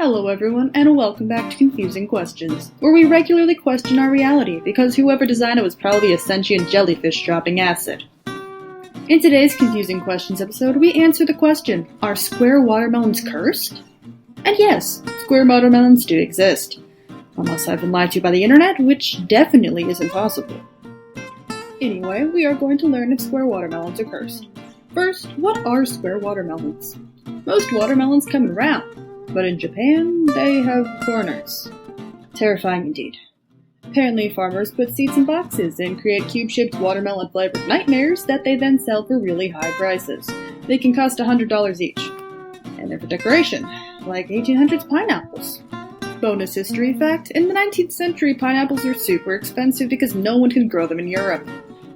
Hello everyone, and welcome back to Confusing Questions, where we regularly question our reality, because whoever designed it was probably a sentient jellyfish dropping acid. In today's Confusing Questions episode, we answer the question, are square watermelons cursed? And yes, square watermelons do exist. Unless I've been lied to by the internet, which definitely isn't possible. Anyway, we are going to learn if square watermelons are cursed. First, what are square watermelons? Most watermelons come in round, but in Japan, they have corners. Terrifying indeed. Apparently, farmers put seeds in boxes and create cube-shaped watermelon-flavored nightmares that they then sell for really high prices. They can cost $100 each. And they're for decoration, like 1800s pineapples. Bonus history fact, in the 19th century, pineapples were super expensive because no one could grow them in Europe.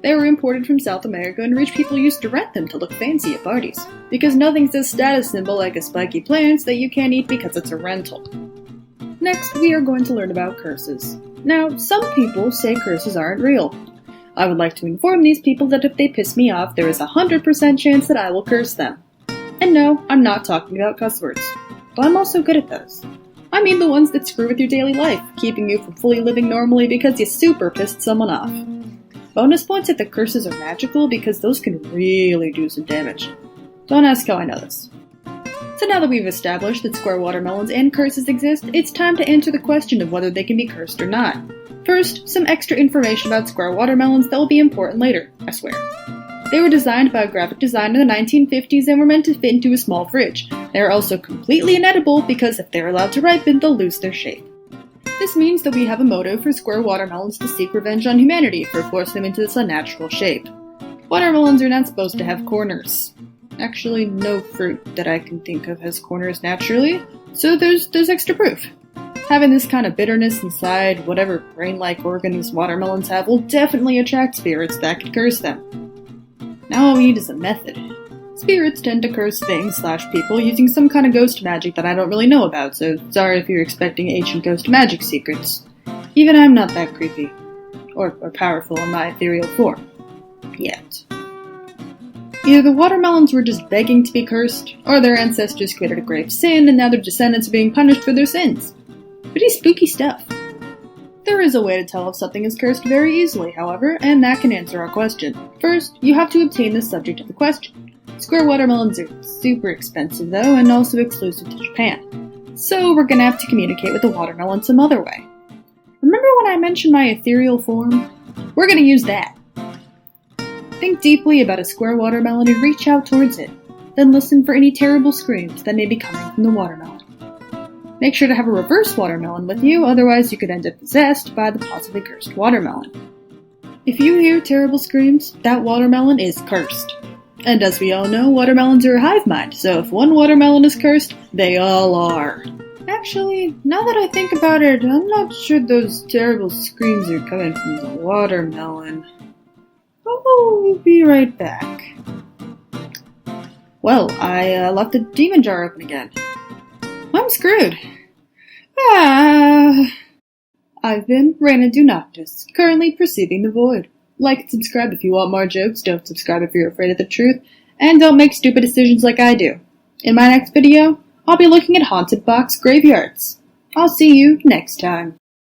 They were imported from South America, and rich people used to rent them to look fancy at parties, because nothing's a status symbol like a spiky plant that you can't eat because it's a rental. Next, we are going to learn about curses. Now, some people say curses aren't real. I would like to inform these people that if they piss me off, there is a 100% chance that I will curse them. And no, I'm not talking about cuss words, but I'm also good at those. I mean the ones that screw with your daily life, keeping you from fully living normally because you super pissed someone off. Bonus points if the curses are magical, because those can really do some damage. Don't ask how I know this. So now that we've established that square watermelons and curses exist, it's time to answer the question of whether they can be cursed or not. First, some extra information about square watermelons that will be important later, I swear. They were designed by a graphic designer in the 1950s and were meant to fit into a small fridge. They are also completely inedible because if they're allowed to ripen, they'll lose their shape. This means that we have a motive for square watermelons to seek revenge on humanity for forcing them into this unnatural shape. Watermelons are not supposed to have corners. Actually, no fruit that I can think of has corners naturally, so there's extra proof. Having this kind of bitterness inside whatever brain-like organs watermelons have will definitely attract spirits that could curse them. Now all we need is a method. Spirits tend to curse things/people using some kind of ghost magic that I don't really know about, so sorry if you're expecting ancient ghost magic secrets. Even I'm not that creepy. Or powerful in my ethereal form. Yet. Either the watermelons were just begging to be cursed, or their ancestors committed a grave sin and now their descendants are being punished for their sins. Pretty spooky stuff. There is a way to tell if something is cursed very easily, however, and that can answer our question. First, you have to obtain the subject of the question. Square watermelons are super expensive though, and also exclusive to Japan. So we're gonna have to communicate with the watermelon some other way. Remember when I mentioned my ethereal form? We're gonna use that. Think deeply about a square watermelon and reach out towards it. Then listen for any terrible screams that may be coming from the watermelon. Make sure to have a reverse watermelon with you, otherwise you could end up possessed by the possibly cursed watermelon. If you hear terrible screams, that watermelon is cursed. And as we all know, watermelons are a hive mind, so if one watermelon is cursed, they all are. Actually, now that I think about it, I'm not sure those terrible screams are coming from the watermelon. We'll be right back. Well, I left the demon jar open again. I'm screwed. I've been ReynaduNoctis, currently perceiving the void. Like and subscribe if you want more jokes, don't subscribe if you're afraid of the truth, and don't make stupid decisions like I do. In my next video, I'll be looking at haunted box graveyards. I'll see you next time.